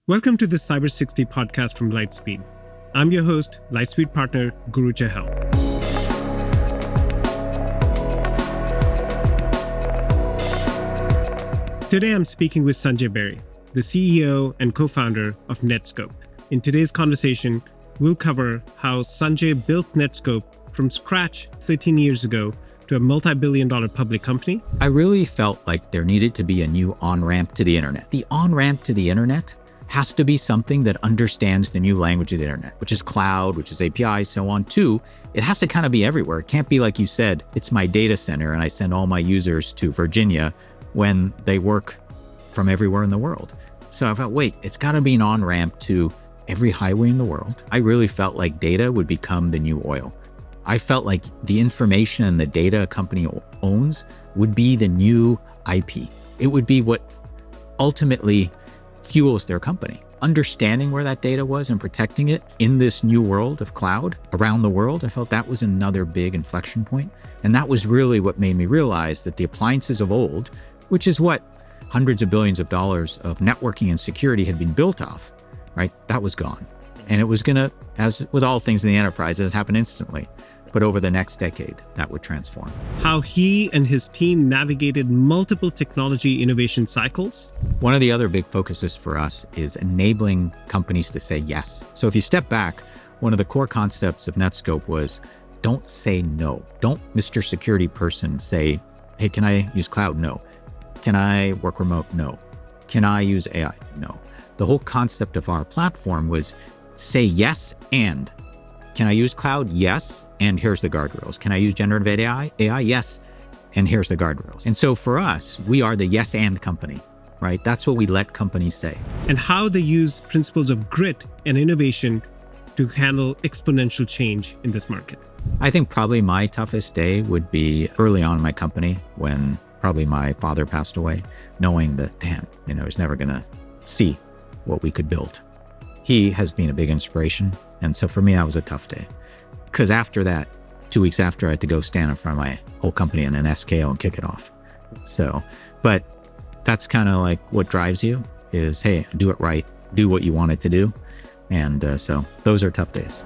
Welcome to the Cybersecurity podcast from Lightspeed. I'm your host, Lightspeed partner, Guru Chahal. Today, I'm speaking with Sanjay Beri, the CEO and co-founder of Netskope. In today's conversation, we'll cover how Sanjay built Netskope from scratch 13 years ago to a multi-billion-dollar public company. I really felt like there needed to be a new on-ramp to the internet. The on-ramp to the internet has to be something that understands the new language of the internet, which is cloud, which is APIs, so on. Two, it has to kind of be everywhere. It can't be like you said, it's my data center and I send all my users to Virginia when they work from everywhere in the world. So I thought, wait, it's got to be an on-ramp to every highway in the world. I really felt like data would become the new oil. I felt like the information and the data a company owns would be the new IP. It would be what ultimately fuels their company. Understanding where that data was and protecting it in this new world of cloud around the world, I felt that was another big inflection point. And that was really what made me realize that the appliances of old, which is what hundreds of billions of dollars of networking and security had been built off, right? That was gone. And it was gonna, as with all things in the enterprise, it happened instantly. But over the next decade, that would transform. How he and his team navigated multiple technology innovation cycles. One of the other big focuses for us is enabling companies to say yes. So if you step back, one of the core concepts of Netskope was don't say no. Don't, Mr. Security person, say, hey, can I use cloud? No. Can I work remote? No. Can I use AI? No. The whole concept of our platform was say yes and. Can I use cloud? Yes. And here's the guardrails. Can I use generative-AI? AI? Yes. And here's the guardrails. And so for us, we are the yes and company, right? That's what we let companies say. And how they use principles of grit and innovation to handle exponential change in this market. I think probably my toughest day would be early on in my company when probably my father passed away, knowing that, damn, he's never going to see what we could build. He has been a big inspiration. And so for me, that was a tough day. Because after that, 2 weeks after, I had to go stand in front of my whole company in an SKO and kick it off. So, but that's kind of like what drives you is, hey, do it right, do what you want it to do. And so those are tough days.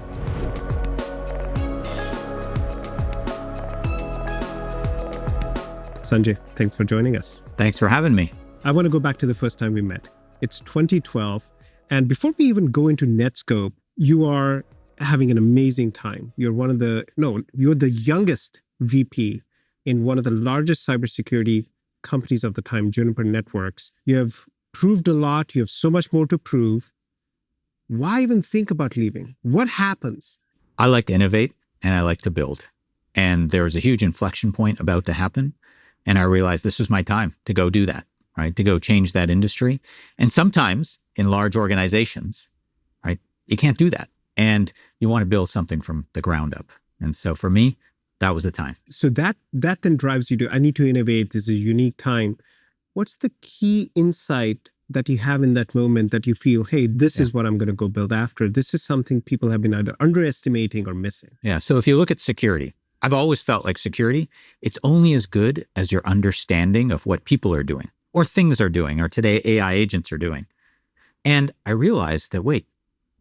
Sanjay, thanks for joining us. Thanks for having me. I want to go back to the first time we met. It's 2012. And before we even go into Netskope, you are having an amazing time. You're you're the youngest VP in one of the largest cybersecurity companies of the time, Juniper Networks. You have proved a lot. You have so much more to prove. Why even think about leaving? What happens? I like to innovate and I like to build. And there was a huge inflection point about to happen. And I realized this was my time to go do that, right? To go change that industry. And sometimes in large organizations, right, you can't do that. And you want to build something from the ground up. And so for me, that was the time. So that then drives you to, I need to innovate. This is a unique time. What's the key insight that you have in that moment that you feel, hey, this is what I'm going to go build after? This is something people have been either underestimating or missing. Yeah. So if you look at security, I've always felt like security, it's only as good as your understanding of what people are doing or things are doing, or today AI agents are doing. And I realized that, wait,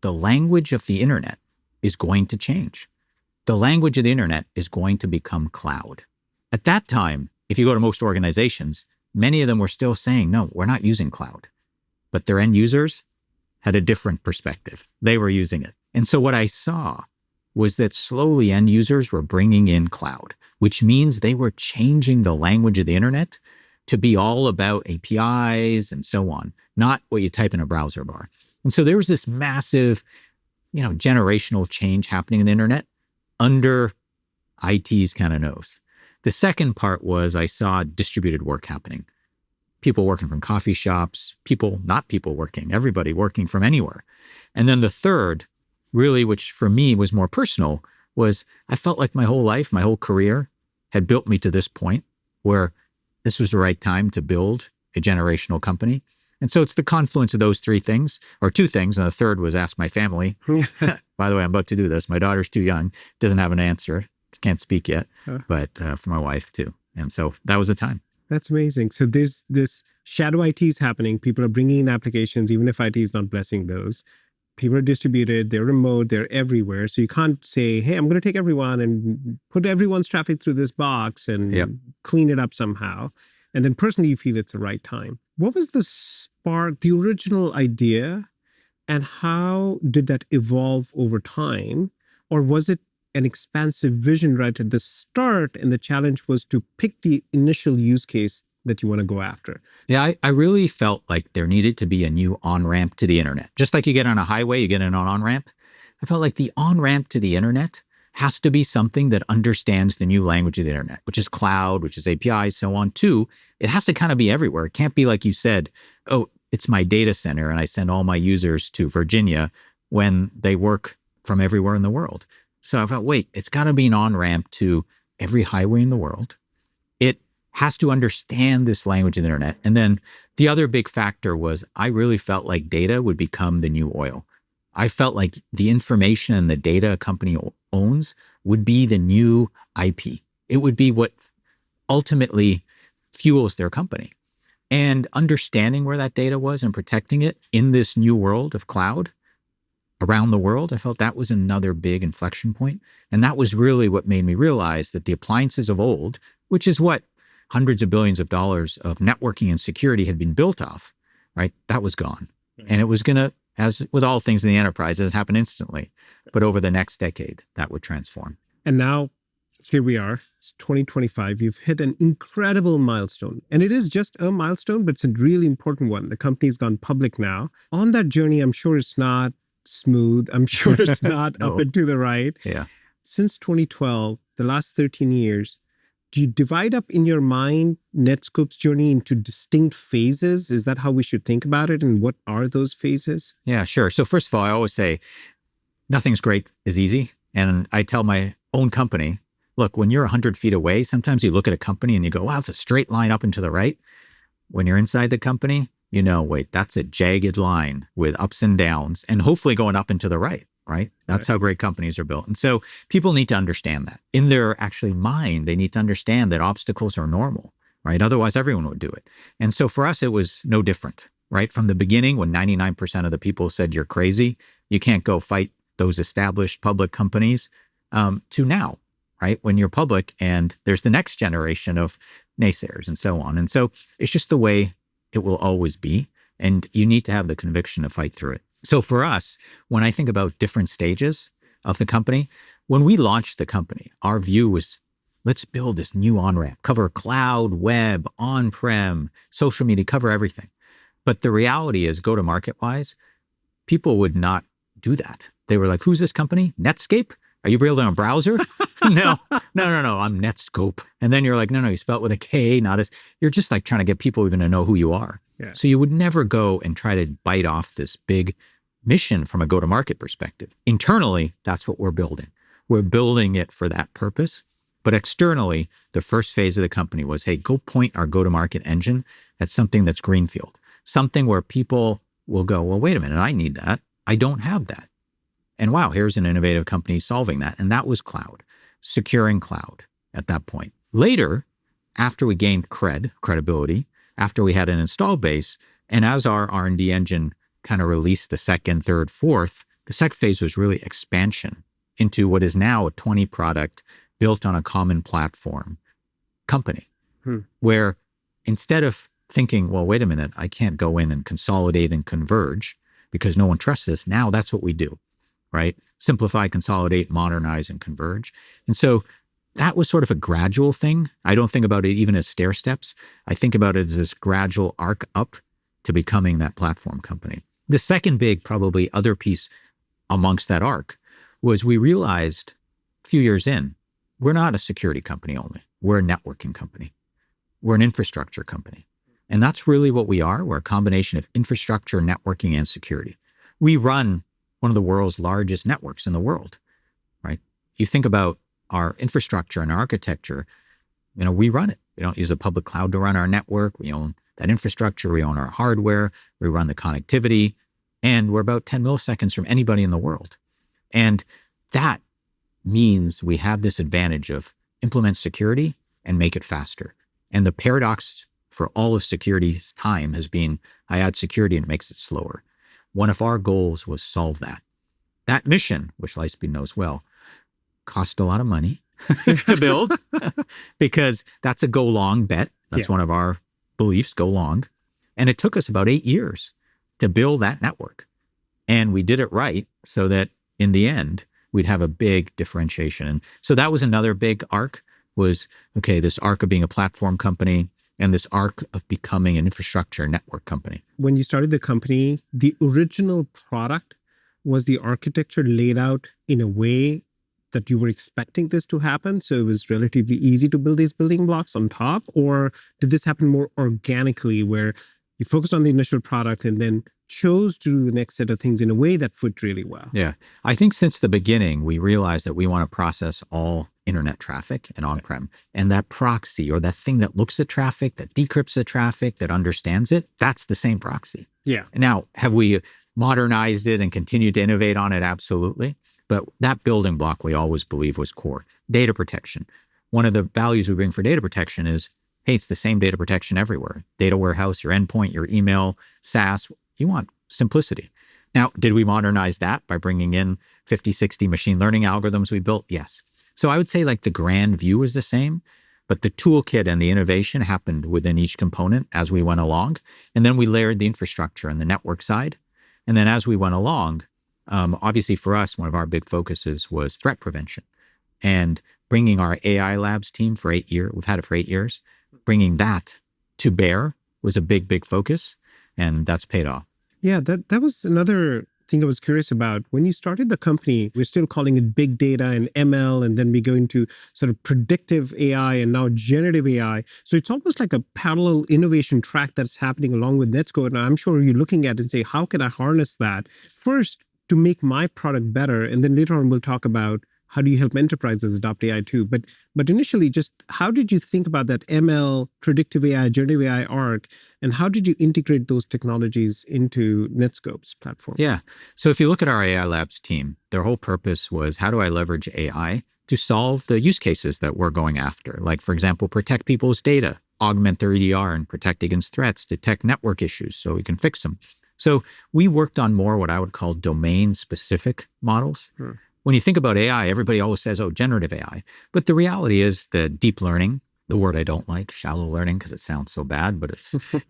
the language of the internet is going to change. The language of the internet is going to become cloud. At that time, if you go to most organizations, many of them were still saying, no, we're not using cloud. But their end users had a different perspective. They were using it. And so what I saw was that slowly end users were bringing in cloud, which means they were changing the language of the internet to be all about APIs and so on, not what you type in a browser bar. And so there was this massive, generational change happening in the internet under IT's kind of nose. The second part was I saw distributed work happening. People working from coffee shops, not people working, everybody working from anywhere. And then the third, really, which for me was more personal, was I felt like my whole life, my whole career had built me to this point where this was the right time to build a generational company. And so it's the confluence of those three things, or two things. And the third was ask my family. By the way, I'm about to do this. My daughter's too young, doesn't have an answer, can't speak yet, but for my wife too. And so that was the time. That's amazing. So there's this shadow IT is happening. People are bringing in applications, even if IT is not blessing those. People are distributed, they're remote, they're everywhere. So you can't say, hey, I'm going to take everyone and put everyone's traffic through this box and Yep. clean it up somehow. And then personally, you feel it's the right time. What was the spark, the original idea, and how did that evolve over time? Or was it an expansive vision right at the start, and the challenge was to pick the initial use case that you want to go after? Yeah, I really felt like there needed to be a new on-ramp to the internet. Just like you get on a highway, you get an on-ramp. I felt like the on-ramp to the internet has to be something that understands the new language of the internet, which is cloud, which is APIs, so on. Two, it has to kind of be everywhere. It can't be like you said, oh, it's my data center and I send all my users to Virginia when they work from everywhere in the world. So I thought, wait, it's got to be an on-ramp to every highway in the world. It has to understand this language of the internet. And then the other big factor was I really felt like data would become the new oil. I felt like the information and the data a company owns would be the new IP. It would be what ultimately fuels their company. And understanding where that data was and protecting it in this new world of cloud around the world, I felt that was another big inflection point. And that was really what made me realize that the appliances of old, which is what hundreds of billions of dollars of networking and security had been built off, right? That was gone. And it was going to, as with all things in the enterprise, it happened instantly. But over the next decade, that would transform. And now here we are. It's 2025. You've hit an incredible milestone. And it is just a milestone, but it's a really important one. The company's gone public now. On that journey, I'm sure it's not smooth. I'm sure it's not No. up and to the right. Yeah. Since 2012, the last 13 years, do you divide up in your mind Netskope's journey into distinct phases? Is that how we should think about it? And what are those phases? Yeah, sure. So first of all, I always say nothing's great is easy. And I tell my own company, look, when you're 100 feet away, sometimes you look at a company and you go, wow, it's a straight line up and to the right. When you're inside the company, you know, wait, that's a jagged line with ups and downs and hopefully going up and to the right, right? That's how great companies are built. And so people need to understand that. In their actually mind, they need to understand that obstacles are normal, right? Otherwise, everyone would do it. And so for us, it was no different, right? From the beginning, when 99% of the people said you're crazy, you can't go fight those established public companies, to now, right? When you're public and there's the next generation of naysayers and so on. And so it's just the way it will always be. And you need to have the conviction to fight through it. So for us, when I think about different stages of the company, when we launched the company, our view was, let's build this new on-ramp, cover cloud, web, on-prem, social media, cover everything. But the reality is, go-to-market-wise, people would not do that. They were like, who's this company? Netscape? Are you building a browser? No, I'm Netskope. And then you're like, no, you spell it with a K, not as, you're just like trying to get people even to know who you are. Yeah. So you would never go and try to bite off this big mission from a go-to-market perspective. Internally, that's what we're building. We're building it for that purpose. But externally, the first phase of the company was, hey, go point our go-to-market engine at something that's greenfield, something where people will go, well, wait a minute, I need that. I don't have that. And wow, here's an innovative company solving that. And that was cloud, securing cloud at that point. Later, after we gained credibility, after we had an install base, and as our R&D engine kind of released the second, third, fourth, the second phase was really expansion into what is now a 20 product built on a common platform company, where instead of thinking, well, wait a minute, I can't go in and consolidate and converge because no one trusts this. Now that's what we do, right? Simplify, consolidate, modernize, and converge. And so that was sort of a gradual thing. I don't think about it even as stair steps. I think about it as this gradual arc up to becoming that platform company. The second big, probably other piece amongst that arc was we realized a few years in, we're not a security company only. We're a networking company. We're an infrastructure company. And that's really what we are. We're a combination of infrastructure, networking, and security. We run one of the world's largest networks in the world, right? You think about our infrastructure and our architecture, we run it. We don't use a public cloud to run our network. We own that infrastructure. We own our hardware. We run the connectivity. And we're about 10 milliseconds from anybody in the world. And that means we have this advantage of implement security and make it faster. And the paradox for all of security's time has been, I add security and it makes it slower. One of our goals was solve that. That mission, which Lightspeed knows well, cost a lot of money to build because that's a go long bet. That's one of our beliefs, go long. And it took us about 8 years to build that network. And we did it right so that in the end, we'd have a big differentiation. And so that was another big arc was, okay, this arc of being a platform company and this arc of becoming an infrastructure network company. When you started the company, the original product, was the architecture laid out in a way that you were expecting this to happen? So it was relatively easy to build these building blocks on top? Or did this happen more organically where you focused on the initial product and then chose to do the next set of things in a way that fit really well? Yeah. I think since the beginning, we realized that we want to process all internet traffic and on-prem. And that proxy or that thing that looks at traffic, that decrypts the traffic, that understands it, that's the same proxy. Yeah. Now, have we modernized it and continued to innovate on it? Absolutely. But that building block we always believe was core. Data protection. One of the values we bring for data protection is, hey, it's the same data protection everywhere. Data warehouse, your endpoint, your email, SaaS. You want simplicity. Now, did we modernize that by bringing in 50, 60 machine learning algorithms we built? Yes. So I would say like the grand view is the same, but the toolkit and the innovation happened within each component as we went along. And then we layered the infrastructure and the network side. And then as we went along, obviously for us, one of our big focuses was threat prevention and bringing our AI labs team for 8 years. We've had it for 8 years. Bringing that to bear was a big, big focus, and that's paid off. Yeah, that was another thing I was curious about. When you started the company, we're still calling it big data and ML, and then we go into sort of predictive AI and now generative AI. So it's almost like a parallel innovation track that's happening along with Netskope. And I'm sure you're looking at it and say, how can I harness that first to make my product better? And then later on, we'll talk about how do you help enterprises adopt AI too. But initially, just how did you think about that ML, predictive AI, generative AI arc, and how did you integrate those technologies into Netskope's platform? Yeah. So if you look at our AI labs team, their whole purpose was, how do I leverage AI to solve the use cases that we're going after? Like, for example, protect people's data, augment their EDR and protect against threats, detect network issues so we can fix them. So we worked on more what I would call domain-specific models. When you think about AI, everybody always says, oh, generative AI. But the reality is the deep learning, the word I don't like, shallow learning, because it sounds so bad, but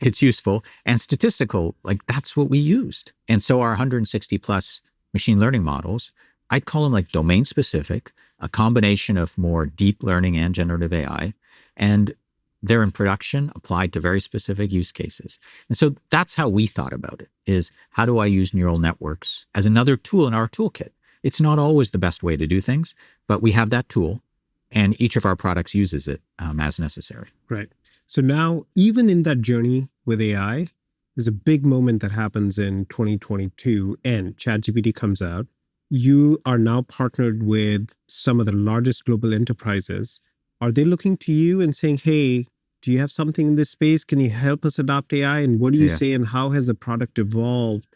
it's useful, and statistical, like that's what we used. And so our 160 plus machine learning models, I'd call them like domain specific, a combination of more deep learning and generative AI. And they're in production, applied to very specific use cases. And so that's how we thought about it, is how do I use neural networks as another tool in our toolkit? It's not always the best way to do things, but we have that tool and each of our products uses it as necessary. Right. So now, even in that journey with AI, there's a big moment that happens in 2022 and ChatGPT comes out. You are now partnered with some of the largest global enterprises. Are they looking to you and saying, hey, do you have something in this space? Can you help us adopt AI? And what do you say? And how has the product evolved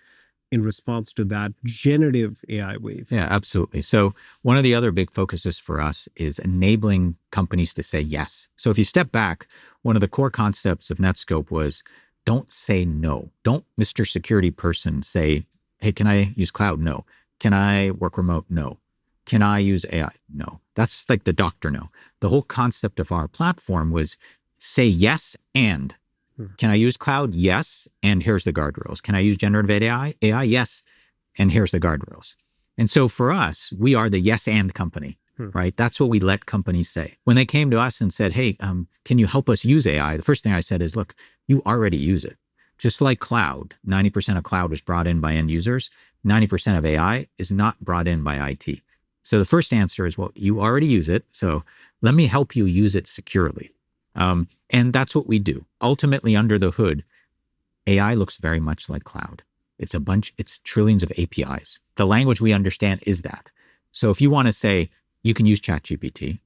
in response to that generative AI wave? Yeah, absolutely. So one of the other big focuses for us is enabling companies to say yes. So if you step back, one of the core concepts of Netskope was don't say no. Don't, Mr. Security person, say, hey, can I use cloud? No. Can I work remote? No. Can I use AI? No. That's like the doctor no. The whole concept of our platform was say yes and. Can I use cloud? Yes. And here's the guardrails. Can I use generative AI? Yes. And here's the guardrails. And so for us, we are the yes and company, right? That's what we let companies say. When they came to us and said, hey, can you help us use AI? The first thing I said is, look, you already use it. Just like cloud, 90% of cloud is brought in by end users. 90% of AI is not brought in by IT. So the first answer is, well, you already use it. So let me help you use it securely. And that's what we do. Ultimately, under the hood, AI looks very much like cloud. It's trillions of APIs. The language we understand is that. So if you want to say you can use ChatGPT,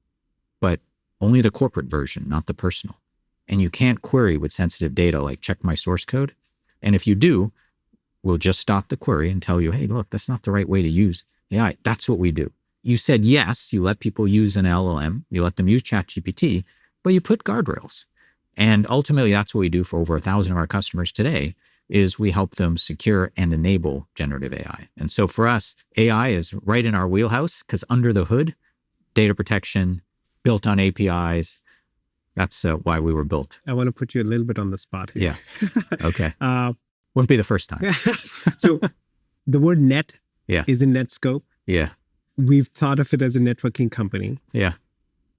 but only the corporate version, not the personal, and you can't query with sensitive data like check my source code. And if you do, we'll just stop the query and tell you, hey, look, that's not the right way to use AI. That's what we do. You said yes, you let people use an LLM, you let them use ChatGPT, but you put guardrails. And ultimately, that's what we do for over 1,000 of our customers today, is we help them secure and enable generative AI. And so for us, AI is right in our wheelhouse because under the hood, data protection, built on APIs, that's why we were built. I want to put you a little bit on the spot here. Yeah. Okay. Wouldn't be the first time. So the word net Yeah. is in Netskope. Yeah. We've thought of it as a networking company. Yeah.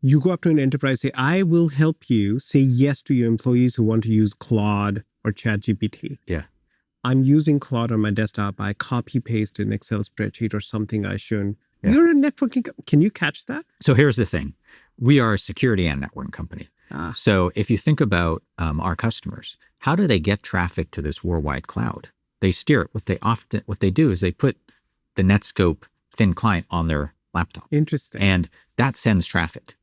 You go up to an enterprise, say, I will help you say yes to your employees who want to use Claude or ChatGPT. Yeah. I'm using Claude on my desktop. I copy paste an Excel spreadsheet or something I shouldn't. Yeah. You're a networking. Can you catch that? So here's the thing. We are a security and networking company. So if you think about our customers, how do they get traffic to this worldwide cloud? They steer it. What they do is they put the Netskope thin client on their laptop. Interesting. And that sends traffic.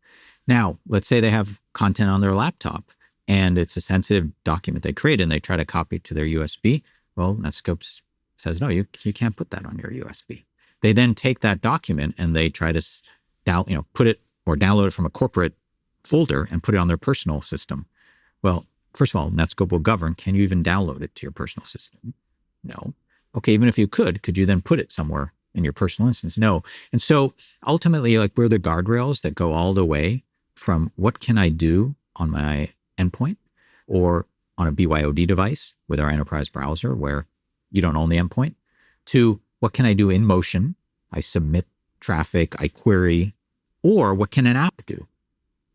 Now, let's say they have content on their laptop and it's a sensitive document they create and they try to copy it to their USB. Well, Netskope says, no, you can't put that on your USB. They then take that document and they try to put it or download it from a corporate folder and put it on their personal system. Well, first of all, Netskope will govern, can you even download it to your personal system? No. Okay, even if you could you then put it somewhere in your personal instance? No. And so ultimately, we're the guardrails that go all the way from what can I do on my endpoint or on a BYOD device with our enterprise browser where you don't own the endpoint, to what can I do in motion? I submit traffic, I query, or what can an app do?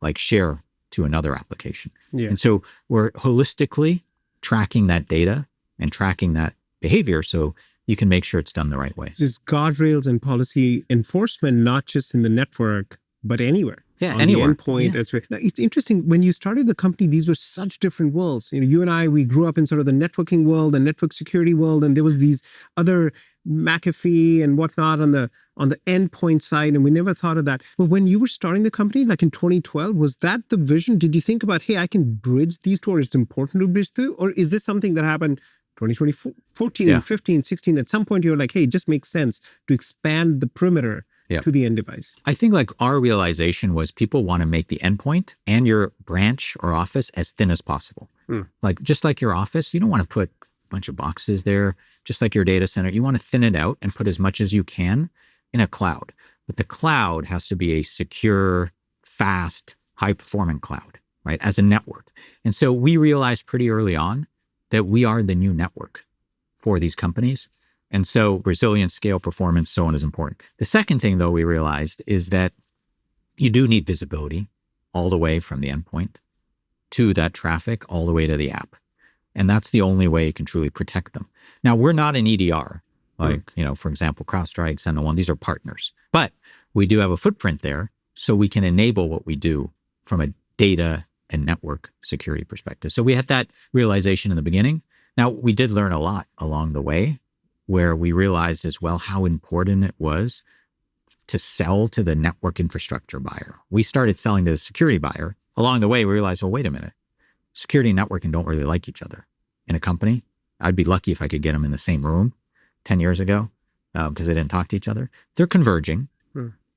Like share to another application. Yeah. And so we're holistically tracking that data and tracking that behavior so you can make sure it's done the right way. There's guardrails and policy enforcement, not just in the network, but anywhere. Yeah, on anywhere. The endpoint. Yeah. Now, it's interesting. When you started the company, these were such different worlds. You and I, we grew up in sort of the networking world, the network security world, and there was these other McAfee and whatnot on the endpoint side, and we never thought of that. But when you were starting the company, like in 2012, was that the vision? Did you think about, hey, I can bridge these two, or it's important to bridge through? Or is this something that happened 2014, 15, 16? At some point, you're like, hey, it just makes sense to expand the perimeter to the end device. I think our realization was people want to make the endpoint and your branch or office as thin as possible. Just like your office, you don't want to put a bunch of boxes there. Just like your data center, you want to thin it out and put as much as you can in a cloud. But the cloud has to be a secure, fast, high-performing cloud, right, as a network. And so we realized pretty early on that we are the new network for these companies. And so resilience, scale, performance, so on is important. The second thing, though, we realized is that you do need visibility all the way from the endpoint to that traffic, all the way to the app. And that's the only way you can truly protect them. Now, we're not an EDR, for example, CrowdStrike, SentinelOne, these are partners. But we do have a footprint there so we can enable what we do from a data and network security perspective. So we had that realization in the beginning. Now, we did learn a lot along the way, where we realized as well how important it was to sell to the network infrastructure buyer. We started selling to the security buyer. Along the way, we realized, well, wait a minute, security and networking don't really like each other in a company. I'd be lucky if I could get them in the same room 10 years ago because they didn't talk to each other. They're converging.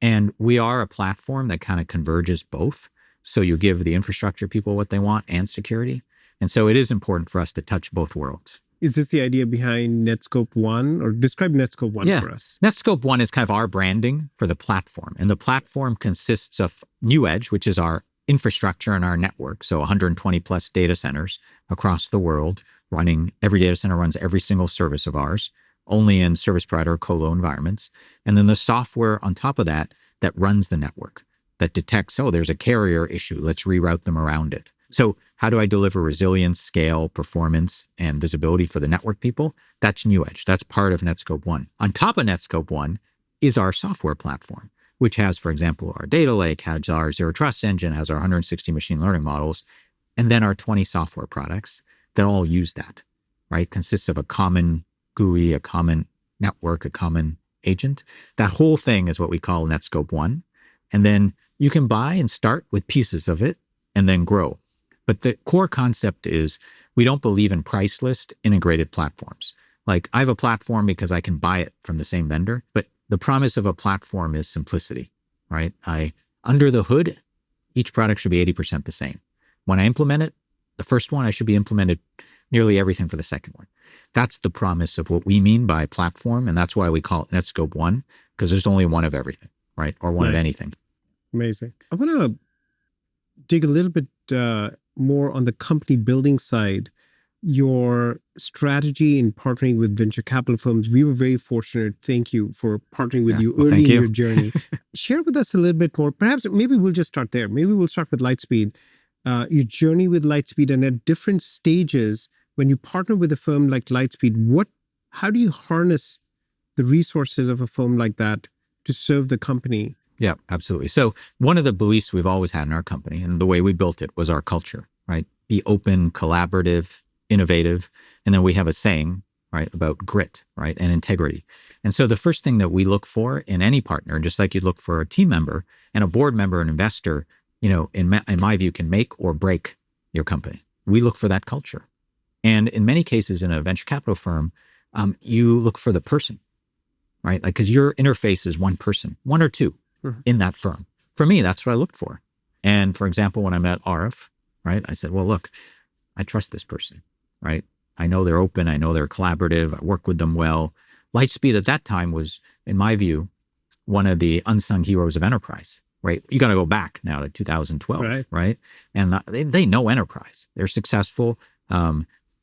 And we are a platform that kind of converges both. So you give the infrastructure people what they want and security. And so it is important for us to touch both worlds. Is this the idea behind Netskope One? Or describe Netskope One for us. Netskope One is kind of our branding for the platform. And the platform consists of NewEdge, which is our infrastructure and our network. So 120 plus data centers across the world running. Every data center runs every single service of ours, only in service provider or colo environments. And then the software on top of that runs the network, that detects, there's a carrier issue. Let's reroute them around it. So how do I deliver resilience, scale, performance, and visibility for the network people? That's NewEdge. That's part of Netskope One. On top of Netskope One is our software platform, which has, for example, our data lake, has our zero trust engine, has our 160 machine learning models, and then our 20 software products that all use that, right? Consists of a common GUI, a common network, a common agent. That whole thing is what we call Netskope One. And then you can buy and start with pieces of it and then grow. But the core concept is we don't believe in price list integrated platforms. Like I have a platform because I can buy it from the same vendor, but the promise of a platform is simplicity, right? Under the hood, each product should be 80% the same. When I implement it, the first one, I should be implemented nearly everything for the second one. That's the promise of what we mean by platform. And that's why we call it Netskope One, because there's only one of everything, right? Or one of anything. Amazing. I want to dig a little bit more on the company building side. Your strategy in partnering with venture capital firms, we were very fortunate. Thank you for partnering with you early in your journey. Share with us a little bit more. Perhaps maybe we'll just start there. Maybe we'll start with Lightspeed. Your journey with Lightspeed, and at different stages, when you partner with a firm like Lightspeed, how do you harness the resources of a firm like that to serve the company? Yeah, absolutely. So one of the beliefs we've always had in our company, and the way we built it, was our culture, right? Be open, collaborative, innovative. And then we have a saying, right, about grit, right, and integrity. And so the first thing that we look for in any partner, just like you look for a team member and a board member, an investor, in my view, can make or break your company. We look for that culture. And in many cases in a venture capital firm, you look for the person, right? Like, because your interface is one person, one or two in that firm. For me, that's what I looked for. And for example, when I met Arif, right, I said, well, look, I trust this person, right? I know they're open. I know they're collaborative. I work with them well. Lightspeed at that time was, in my view, one of the unsung heroes of enterprise, right? You got to go back now to 2012, right? And they know enterprise. They're successful,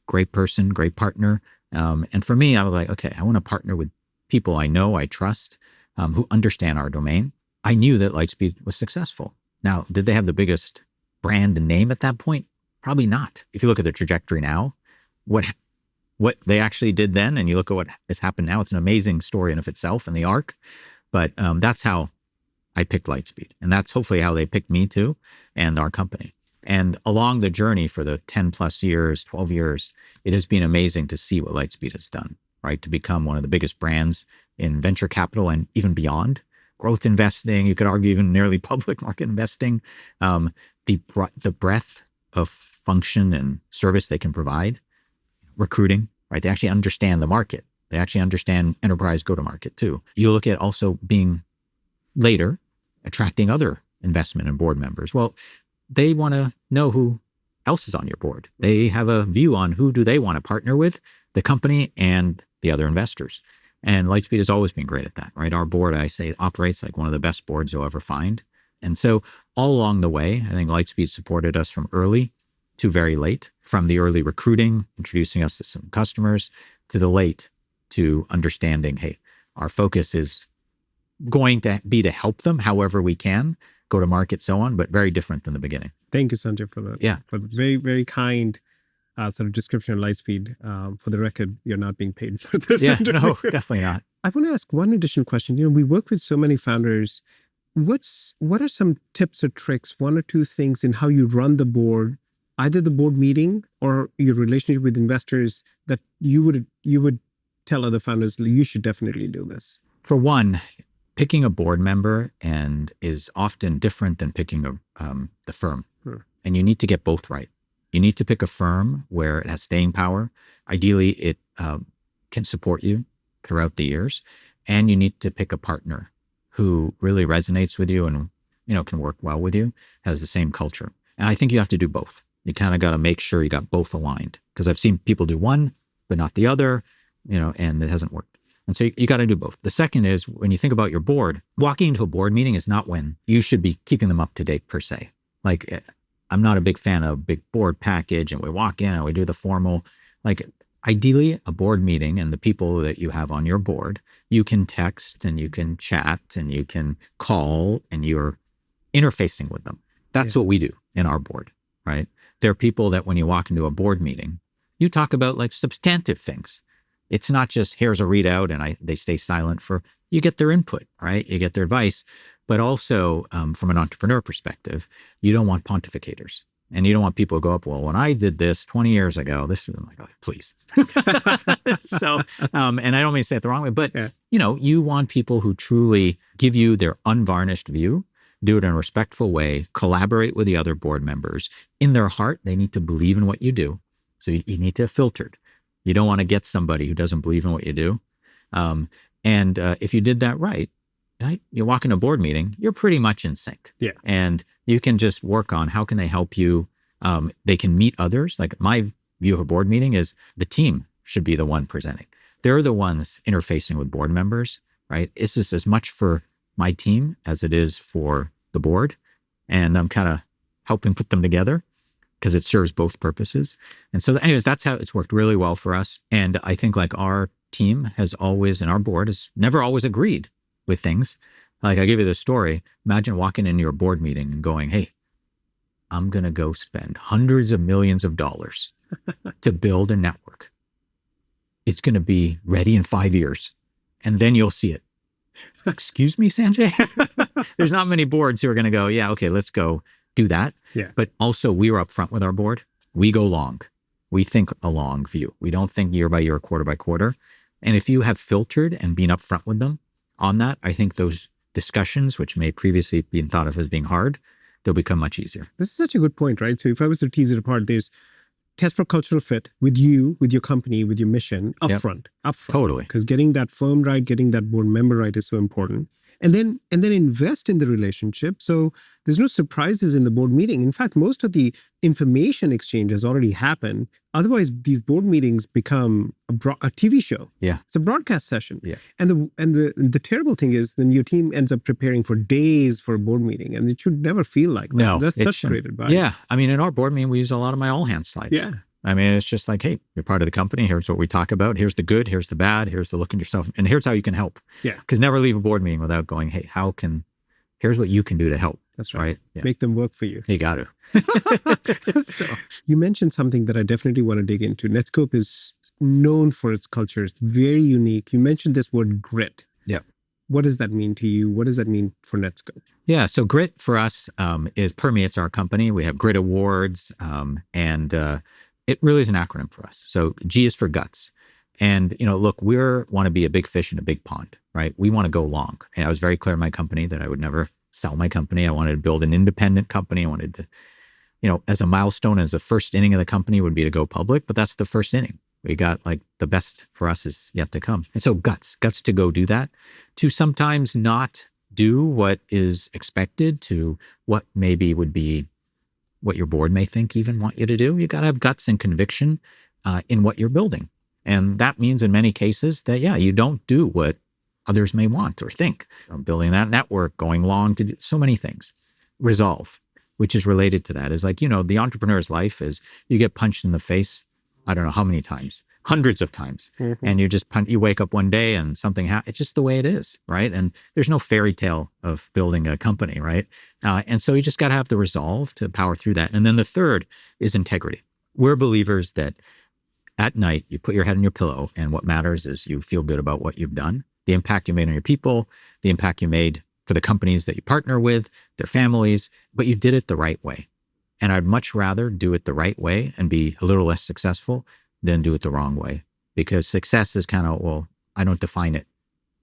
great person, great partner. And for me, I was like, okay, I want to partner with people I know, I trust, who understand our domain. I knew that Lightspeed was successful. Now, did they have the biggest brand and name at that point? Probably not. If you look at the trajectory now, what they actually did then, and you look at what has happened now, it's an amazing story in of itself and the arc. But that's how I picked Lightspeed. And that's hopefully how they picked me too, and our company. And along the journey for the 10 plus years, 12 years, it has been amazing to see what Lightspeed has done, right? To become one of the biggest brands in venture capital and even beyond. Growth investing, you could argue even nearly public market investing. The breadth of function and service they can provide. Recruiting, right? They actually understand the market. They actually understand enterprise go-to-market too. You look at also being later, attracting other investment and board members. Well, they want to know who else is on your board. They have a view on who do they want to partner with, the company and the other investors. And Lightspeed has always been great at that, right? Our board, I say, operates like one of the best boards you'll ever find. And so all along the way, I think Lightspeed supported us from early to very late, from the early recruiting, introducing us to some customers, to the late to understanding, hey, our focus is going to be to help them however we can, go to market, so on, but very different than the beginning. Thank you, Sanjay, for the very, very kind sort of description of Lightspeed. For the record, you're not being paid for this. Yeah, no, definitely not. I want to ask one additional question. We work with so many founders. What are some tips or tricks, one or two things in how you run the board, either the board meeting or your relationship with investors, that you would tell other founders, you should definitely do this? For one, picking a board member is often different than picking the firm. And you need to get both right. You need to pick a firm where it has staying power. Ideally, it can support you throughout the years. And you need to pick a partner who really resonates with you and can work well with you, has the same culture. And I think you have to do both. You kind of got to make sure you got both aligned, because I've seen people do one, but not the other, and it hasn't worked. And so you got to do both. The second is, when you think about your board, walking into a board meeting is not when you should be keeping them up to date per se. Like, I'm not a big fan of big board package and we walk in and we do the formal, ideally a board meeting and the people that you have on your board, you can text and you can chat and you can call and you're interfacing with them. That's what we do in our board, right? There are people that when you walk into a board meeting, you talk about substantive things. It's not just here's a readout and they stay silent you get their input, right? You get their advice, but also from an entrepreneur perspective, you don't want pontificators and you don't want people to go up, well, when I did this 20 years ago, this was like, oh, please. So, and I don't mean to say it the wrong way, but you want people who truly give you their unvarnished view, do it in a respectful way, collaborate with the other board members. In their heart, they need to believe in what you do. So you need to have filtered. You don't want to get somebody who doesn't believe in what you do. And if you did that right, you walk in a board meeting, you're pretty much in sync. Yeah. And you can just work on how can they help you They can meet others. Like my view of a board meeting is the team should be the one presenting. They're the ones interfacing with board members, right? This is as much for my team as it is for the board. And I'm kind of helping put them together because it serves both purposes. And so anyways, that's how it's worked really well for us. And I think like our team has always, and our board has never always agreed with things. Like I give you this story. Imagine walking into your board meeting and going, hey, I'm going to go spend hundreds of millions of dollars to build a network. It's going to be ready in 5 years. And then you'll see it. Excuse me, Sanjay? There's not many boards who are going to go, yeah, okay, let's go do that. Yeah. But also we were upfront with our board. We go long. We think a long view. We don't think year by year, quarter by quarter. And if you have filtered and been upfront with them on that, I think those discussions, which may previously been thought of as being hard, they'll become much easier. This is such a good point, right? So if I was to tease it apart, there's test for cultural fit with you, with your company, with your mission, upfront. Totally. Because getting that firm right, getting that board member right is so important. And then invest in the relationship. So there's no surprises in the board meeting. In fact, most of the information exchange has already happened. Otherwise, these board meetings become a TV show. Yeah. It's a broadcast session. Yeah. And the terrible thing is then your team ends up preparing for days for a board meeting. And it should never feel like that. No, That's such great advice. Yeah. I mean, in our board meeting, we use a lot of my all hands slides. Yeah. I mean, it's just like, hey, you're part of the company. Here's what we talk about. Here's the good. Here's the bad. Here's the look at yourself. And here's how you can help. Yeah. Because never leave a board meeting without going, hey, here's what you can do to help. That's right. Yeah. Make them work for you. You got to. So, you mentioned something that I definitely want to dig into. Netskope is known for its culture. It's very unique. You mentioned this word grit. Yeah. What does that mean to you? What does that mean for Netskope? Yeah. So grit for us permeates our company. We have grit awards and it really is an acronym for us. So G is for guts. And, look, we want to be a big fish in a big pond, right? We want to go long. And I was very clear in my company that I would never sell my company. I wanted to build an independent company. I wanted to, as a milestone, as the first inning of the company would be to go public, but that's the first inning. We got like the best for us is yet to come. And so guts to go do that, to sometimes not do what is expected, to what maybe would be what your board may think even want you to do. You got to have guts and conviction in what you're building. And that means in many cases that, you don't do what others may want or think. Building that network, going long, to do so many things. Resolve, which is related to that, is like, the entrepreneur's life is you get punched in the face, I don't know how many times, hundreds of times. Mm-hmm. And you wake up one day and something happens. It's just the way it is, right? And there's no fairy tale of building a company, right? And so you just got to have the resolve to power through that. And then the third is integrity. We're believers that at night, you put your head on your pillow, and what matters is you feel good about what you've done, the impact you made on your people, the impact you made for the companies that you partner with, their families, but you did it the right way. And I'd much rather do it the right way and be a little less successful than do it the wrong way. Because success is kind of, I don't define it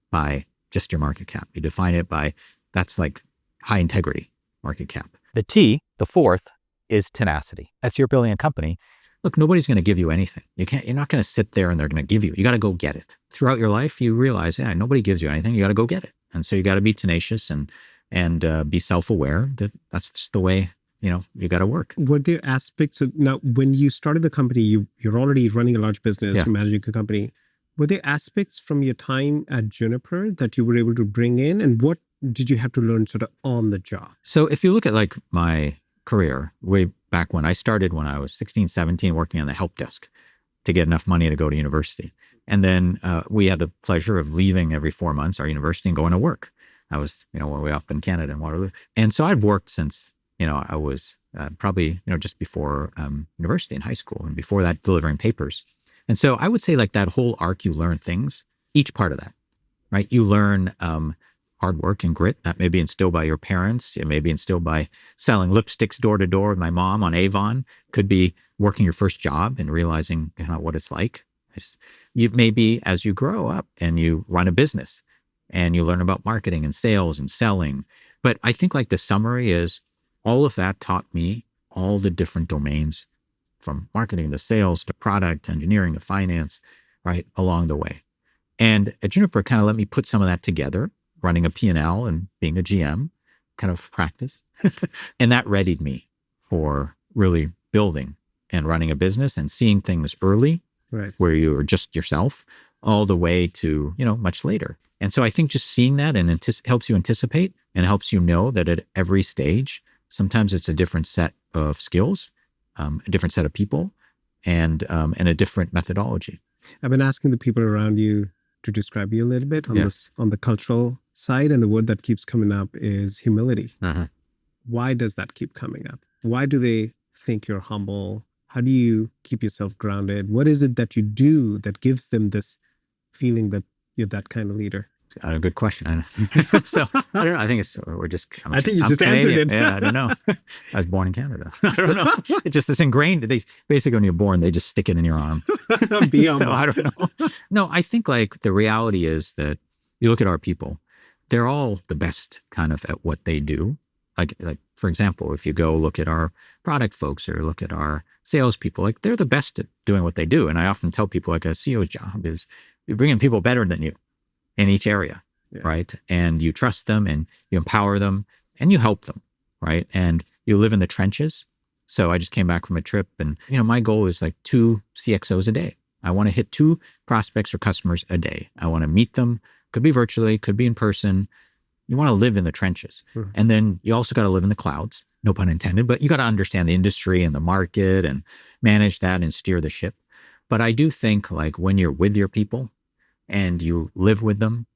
by just your market cap. You define it by, that's like high integrity market cap. The T, the fourth, is tenacity. If you're building a company, look, nobody's going to give you anything. You're not going to sit there and they're going to give you. You got to go get it. Throughout your life, you realize, nobody gives you anything. You got to go get it. And so you got to be tenacious and be self-aware that that's just the way, you got to work. Were there aspects of, now when you started the company, you're already running a large business, managing a company. Were there aspects from your time at Juniper that you were able to bring in? And what did you have to learn sort of on the job? So if you look at like my career way back when I started, when I was 16, 17, working on the help desk to get enough money to go to university. And then we had the pleasure of leaving every 4 months our university and going to work. I was, way up in Canada in Waterloo. And so I'd worked since, I was probably, just before university in high school, and before that delivering papers. And so I would say like that whole arc, you learn things, each part of that, right? You learn hard work and grit that may be instilled by your parents. It may be instilled by selling lipsticks door to door with my mom on Avon. Could be working your first job and realizing what it's like. You maybe as you grow up and you run a business and you learn about marketing and sales and selling. But I think like the summary is all of that taught me all the different domains, from marketing to sales to product, engineering to finance, right, along the way. And at Juniper kind of let me put some of that together, running a P&L and being a GM kind of practice. And that readied me for really building and running a business and seeing things early, Right. where you are just yourself, all the way to, much later. And so I think just seeing that and helps you anticipate and helps you know that at every stage, sometimes it's a different set of skills, a different set of people, and a different methodology. I've been asking the people around you to describe you a little bit on this, on the cultural side, and the word that keeps coming up is humility. Uh-huh. Why does that keep coming up? Why do they think you're humble? How do you keep yourself grounded? What is it that you do that gives them this feeling that you're that kind of leader? A good question. So I don't know. I think we're just. I think you I'm just Canadian. answered it. Yeah, I don't know. I was born in Canada. I don't know. It's ingrained. They basically, when you're born, they just stick it in your arm. Be So humble. I don't know. No, I think like the reality is that you look at our people, they're all the best kind of at what they do. Like for example, if you go look at our product folks or look at our salespeople, like they're the best at doing what they do. And I often tell people like a CEO's job is you bring in people better than you in each area, right? And you trust them and you empower them and you help them, right? And you live in the trenches. So I just came back from a trip and, my goal is like 2 CXOs a day. I want to hit 2 prospects or customers a day. I want to meet them. Could be virtually, could be in person. You want to live in the trenches. Mhm. And then you also got to live in the clouds, no pun intended, but you got to understand the industry and the market and manage that and steer the ship. But I do think like when you're with your people and you live with them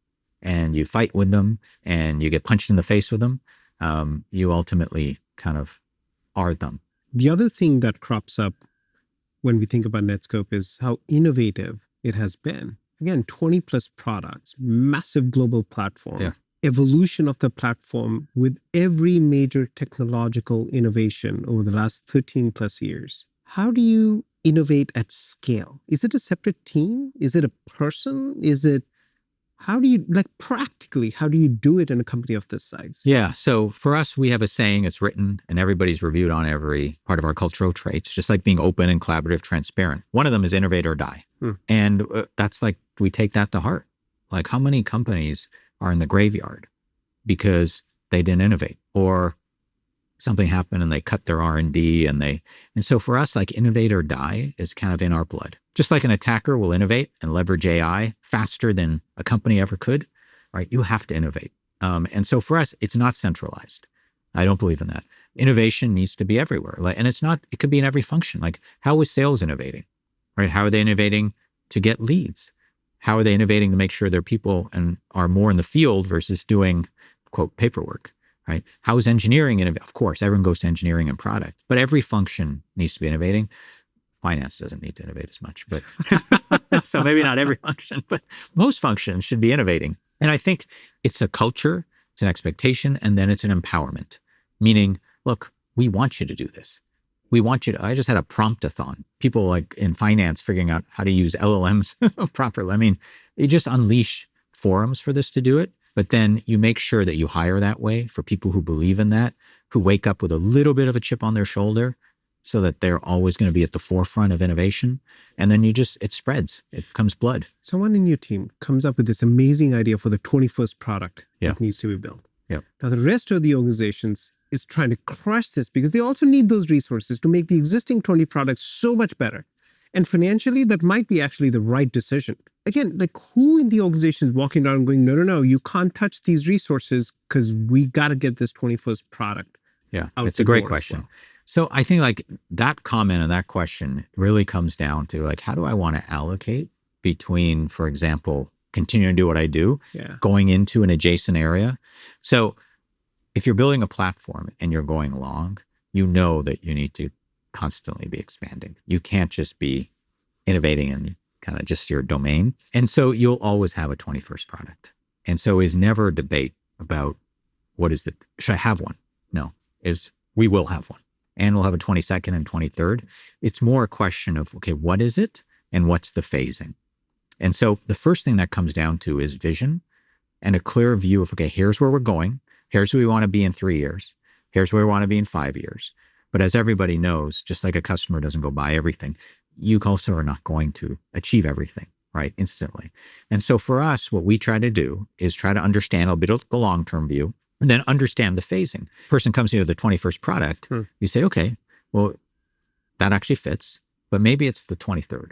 and you fight with them and you get punched in the face with them, you ultimately kind of are them. The other thing that crops up when we think about Netskope is how innovative it has been. Again, 20 plus products, massive global platform, Yeah. evolution of the platform with every major technological innovation over the last 13 plus years. How do you innovate at scale? Is it a separate team? Is it a person? How do you, practically, how do you do it in a company of this size? Yeah. So for us, we have a saying, it's written and everybody's reviewed on every part of our cultural traits, just like being open and collaborative, transparent. One of them is innovate or die. And that's like, we take that to heart. Like how many companies are in the graveyard because they didn't innovate or something happened and they cut their R&D and so for us, like innovate or die is kind of in our blood. Just like an attacker will innovate and leverage AI faster than a company ever could, right? You have to innovate. And so for us, it's not centralized. I don't believe in that. Innovation needs to be everywhere. And it could be in every function. Like how is sales innovating, right? How are they innovating to get leads? How are they innovating to make sure their people are more in the field versus doing, quote, paperwork? Right? How is engineering innovating? Of course, everyone goes to engineering and product, but every function needs to be innovating. Finance doesn't need to innovate as much, but so maybe not every function, but most functions should be innovating. And I think it's a culture, it's an expectation, and then it's an empowerment. Meaning, look, we want you to do this. We want you to, I just had a prompt-a-thon. People like in finance figuring out how to use LLMs properly. I mean, you just unleash forums for this to do it. But then you make sure that you hire that way for people who believe in that, who wake up with a little bit of a chip on their shoulder so that they're always going to be at the forefront of innovation. And then it spreads. It becomes blood. Someone in your team comes up with this amazing idea for the 21st product that needs to be built. Yeah. Now, the rest of the organizations is trying to crush this because they also need those resources to make the existing 20 products so much better. And financially, that might be actually the right decision. Again, like who in the organization is walking around going, no, you can't touch these resources because we got to get this 21st product. Yeah, out it's the a great door as question. well. So I think like that comment and that question really comes down to like, how do I want to allocate between, for example, continuing to do what I do, going into an adjacent area? So if you're building a platform and you're going along, you know that you need to constantly be expanding. You can't just be innovating in kind of just your domain. And so you'll always have a 21st product. And so it's never a debate about should I have one? No, we will have one. And we'll have a 22nd and 23rd. It's more a question of, okay, what is it and what's the phasing? And so the first thing that comes down to is vision and a clear view of, okay, here's where we're going. Here's where we want to be in 3 years. Here's where we want to be in 5 years. But as everybody knows, just like a customer doesn't go buy everything, you also are not going to achieve everything, right, instantly. And so for us, what we try to do is try to understand a bit of the long-term view and then understand the phasing. Person comes into the 21st product, you say, okay, well, that actually fits, but maybe it's the 23rd,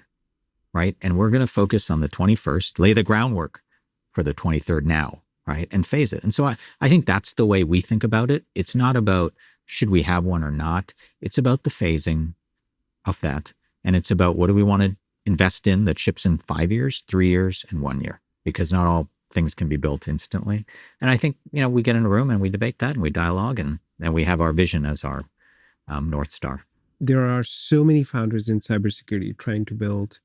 right? And we're going to focus on the 21st, lay the groundwork for the 23rd now, right? And phase it. And so I think that's the way we think about it. It's not about should we have one or not. It's about the phasing of that. And it's about what do we want to invest in that ships in 5 years, 3 years, and 1 year, because not all things can be built instantly. And I think, we get in a room and we debate that and we dialogue and we have our vision as our North Star. There are so many founders in cybersecurity trying to build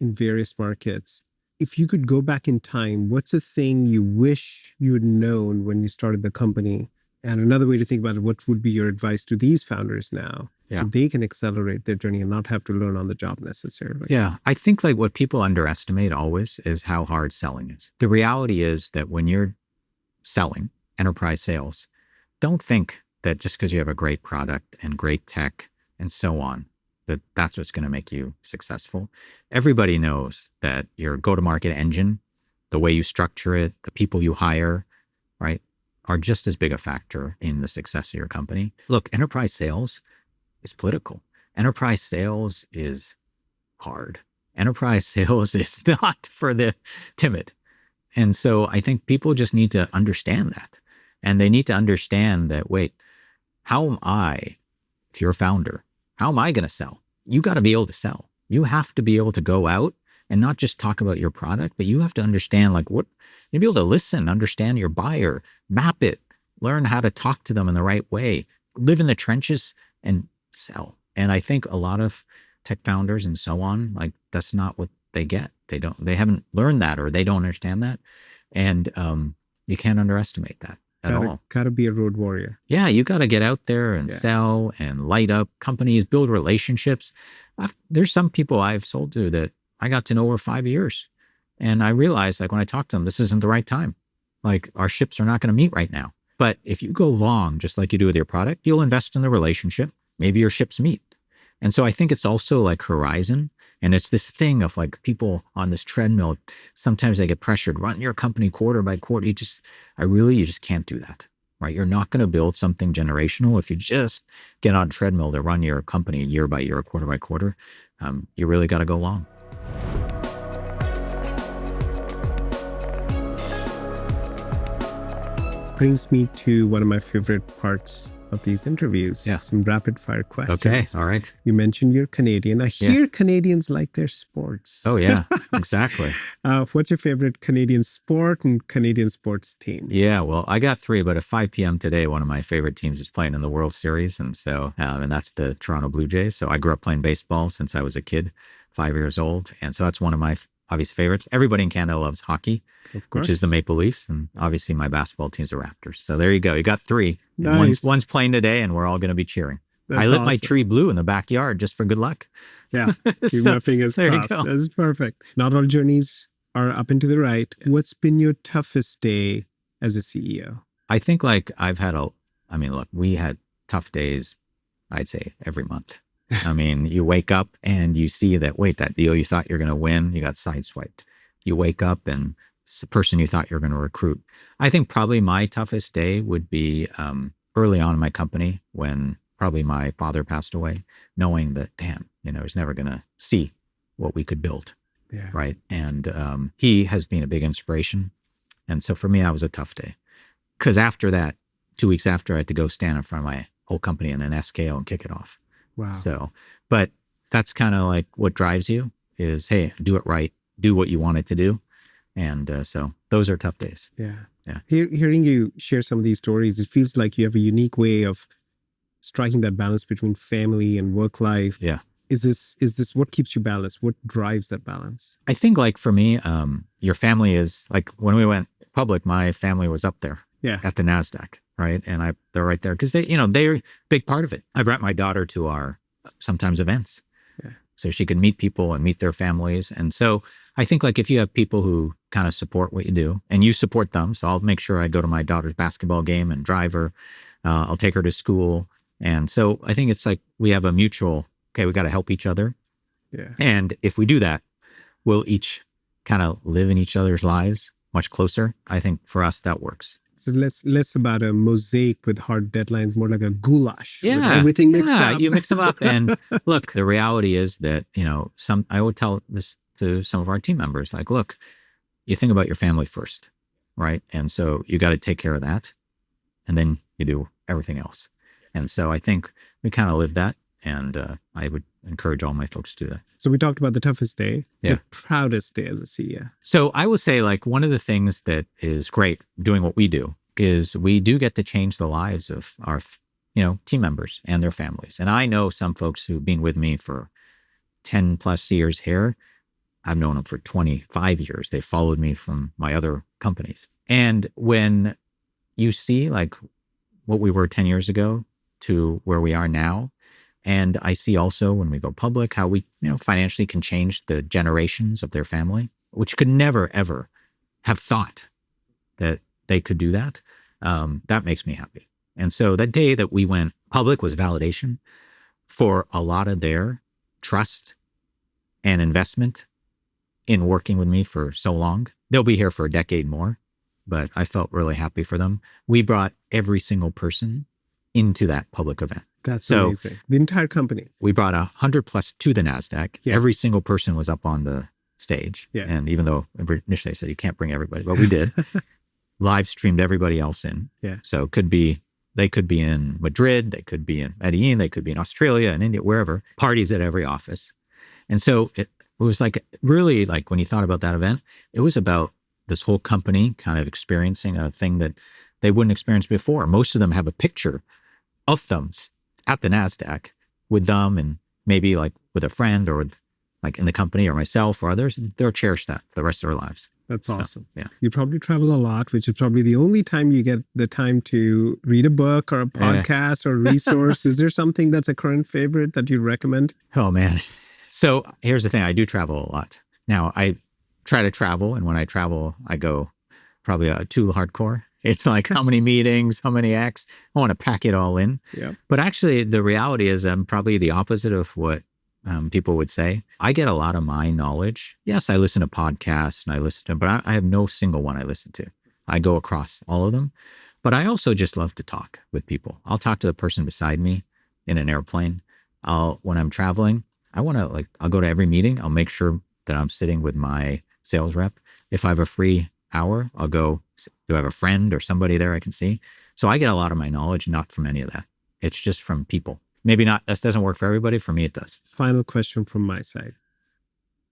in various markets. If you could go back in time, what's a thing you wish you had known when you started the company? And another way to think about it, what would be your advice to these founders now so they can accelerate their journey and not have to learn on the job necessarily? Yeah, I think like what people underestimate always is how hard selling is. The reality is that when you're selling enterprise sales, don't think that just because you have a great product and great tech and so on, that's what's going to make you successful. Everybody knows that your go-to-market engine, the way you structure it, the people you hire, right, are just as big a factor in the success of your company. Look, enterprise sales is political. Enterprise sales is hard. Enterprise sales is not for the timid. And so I think people just need to understand that. And they need to understand that, wait, how am I, if you're a founder, how am I going to sell? You got to be able to sell. You have to be able to go out and not just talk about your product, but you have to understand you be able to listen, understand your buyer, map it, learn how to talk to them in the right way, live in the trenches and sell. And I think a lot of tech founders and so on, that's not what they get. They haven't learned that, or they don't understand that. And you can't underestimate that at all. Gotta be a road warrior. Yeah, you got to get out there and sell and light up companies, build relationships. There's some people I've sold to that I got to know over 5 years. And I realized when I talked to them, this isn't the right time. Our ships are not going to meet right now. But if you go long, just like you do with your product, you'll invest in the relationship. Maybe your ships meet. And so I think it's also horizon. And it's this thing of people on this treadmill. Sometimes they get pressured, run your company quarter by quarter. You just can't do that, right? You're not going to build something generational if you just get on a treadmill to run your company year by year, quarter by quarter. You really got to go long. Brings me to one of my favorite parts of these interviews. Some rapid fire questions. Okay, all right. You mentioned you're Canadian. I hear Canadians like their sports. Oh yeah, exactly. What's your favorite Canadian sport and Canadian sports team? Yeah, well, I got 3, but at 5 p.m. today, one of my favorite teams is playing in the World Series. And so, and that's the Toronto Blue Jays. So I grew up playing baseball since I was a kid, 5 years old. And so that's one of my obvious favorites. Everybody in Canada loves hockey, which is the Maple Leafs. And obviously my basketball team's the Raptors. So there you go. You got 3. Nice. One's playing today and we're all going to be cheering. That's I lit my tree blue in the backyard just for good luck. Yeah. Keep my fingers crossed. That's perfect. Not all journeys are up and to the right. What's been your toughest day as a CEO? I think I've had look, we had tough days, I'd say every month. You wake up and you see that deal you thought you're going to win, you got sideswiped. You wake up and it's the person you thought you're going to recruit. I think probably my toughest day would be early on in my company when probably my father passed away, knowing that, damn, he's never going to see what we could build. Yeah. Right. And he has been a big inspiration. And so for me, that was a tough day. Because after that, 2 weeks after, I had to go stand in front of my whole company in an SKO and kick it off. Wow. So, but that's kind of what drives you is, hey, do it right. Do what you want it to do. And so those are tough days. Yeah. Yeah. Hearing you share some of these stories, it feels like you have a unique way of striking that balance between family and work life. Yeah. Is this what keeps you balanced? What drives that balance? I think for me, your family is when we went public, my family was up there at the NASDAQ, right? And they're right there because they're a big part of it. I brought my daughter to our sometimes events so she can meet people and meet their families. And so I think if you have people who kind of support what you do and you support them, so I'll make sure I go to my daughter's basketball game and drive her. I'll take her to school. And so I think it's we have a mutual, okay, we got to help each other. Yeah. And if we do that, we'll each kind of live in each other's lives much closer. I think for us, that works. So less about a mosaic with hard deadlines, more like a goulash with Yeah. everything mixed up. You mix them up. And look, the reality is that, I would tell this to some of our team members, like, look, you think about your family first, right? And so you got to take care of that. And then you do everything else. And so I think we kind of live that. And I would encourage all my folks to do that. So we talked about the toughest day, Yeah. the proudest day as a CEO. So I will say, like, one of the things that is great doing what we do is we do get to change the lives of our, team members and their families. And I know some folks who've been with me for 10 plus years here. I've known them for 25 years. They followed me from my other companies. And when you see like what we were 10 years ago to where we are now, and I see also when we go public, how we, financially can change the generations of their family, which could never, ever have thought that they could do that. That makes me happy. And so that day that we went public was validation for a lot of their trust and investment in working with me for so long. They'll be here for a decade more, but I felt really happy for them. We brought every single person into that public event. That's So amazing. The entire company. we brought 100 plus to the NASDAQ. Yeah. Every single person was up on the stage. Yeah. And even though initially I said you can't bring everybody, but we did, live streamed everybody else in. Yeah. So they could be in Madrid, they could be in Medellin, they could be in Australia and India, wherever, parties at every office. And so it was like, really, like when you thought about that event, it was about this whole company kind of experiencing a thing that they wouldn't experience before. Most of them have a picture of them at the NASDAQ with them and maybe like with a friend or with, like in the company or myself or others, and they'll cherish that for the rest of their lives. That's awesome. Yeah. You probably travel a lot, which is probably the only time you get the time to read a book or a podcast or a resource. Is there something that's a current favorite that you recommend? Oh, man. So here's the thing. I do travel a lot. Now, I try to travel, and when I travel, I go probably too hardcore. It's like how many meetings, how many acts. I want to pack it all in. Yeah. But actually, the reality is I'm probably the opposite of what people would say. I get a lot of my knowledge. Yes, I listen to podcasts and I listen to, but I have no single one I listen to. I go across all of them. But I also just love to talk with people. I'll talk to the person beside me in an airplane. When I'm traveling, I'll go to every meeting. I'll make sure that I'm sitting with my sales rep. If I have a free hour, I'll go, do I have a friend or somebody there I can see? So I get a lot of my knowledge, not from any of that. It's just from people. Maybe not, that doesn't work for everybody. For me, it does. Final question from my side.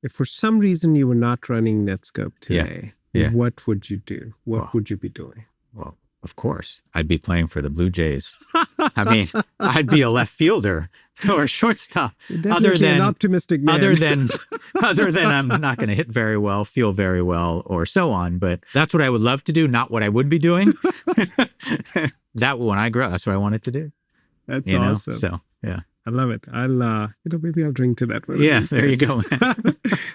If for some reason you were not running Netskope today, what would you do? What would you be doing? Well, of course, I'd be playing for the Blue Jays. I mean, I'd be a left fielder or a shortstop. Definitely an optimistic man. Other than I'm not going to hit very well, feel very well, or so on. But that's what I would love to do, not what I would be doing. That when I grow, that's what I wanted to do. That's awesome. So yeah, I love it. Maybe I'll drink to that one. Yeah, there you go.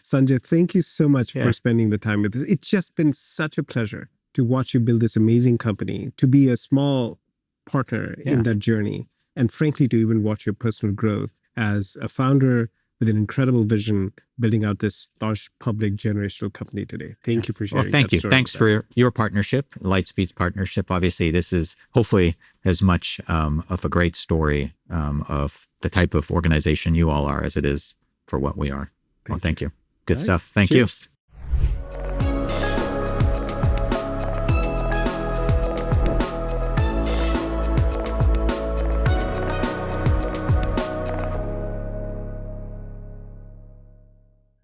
Sanjay, thank you so much for spending the time with us. It's just been such a pleasure to watch you build this amazing company, to be a small partner in that journey, and frankly, to even watch your personal growth as a founder with an incredible vision, building out this large public generational company today. Thank you for sharing. Well, thank you. Thanks for your partnership, Lightspeed's partnership. Obviously, this is hopefully as much of a great story of the type of organization you all are as it is for what we are. Well, thank you. Good stuff. Thank you.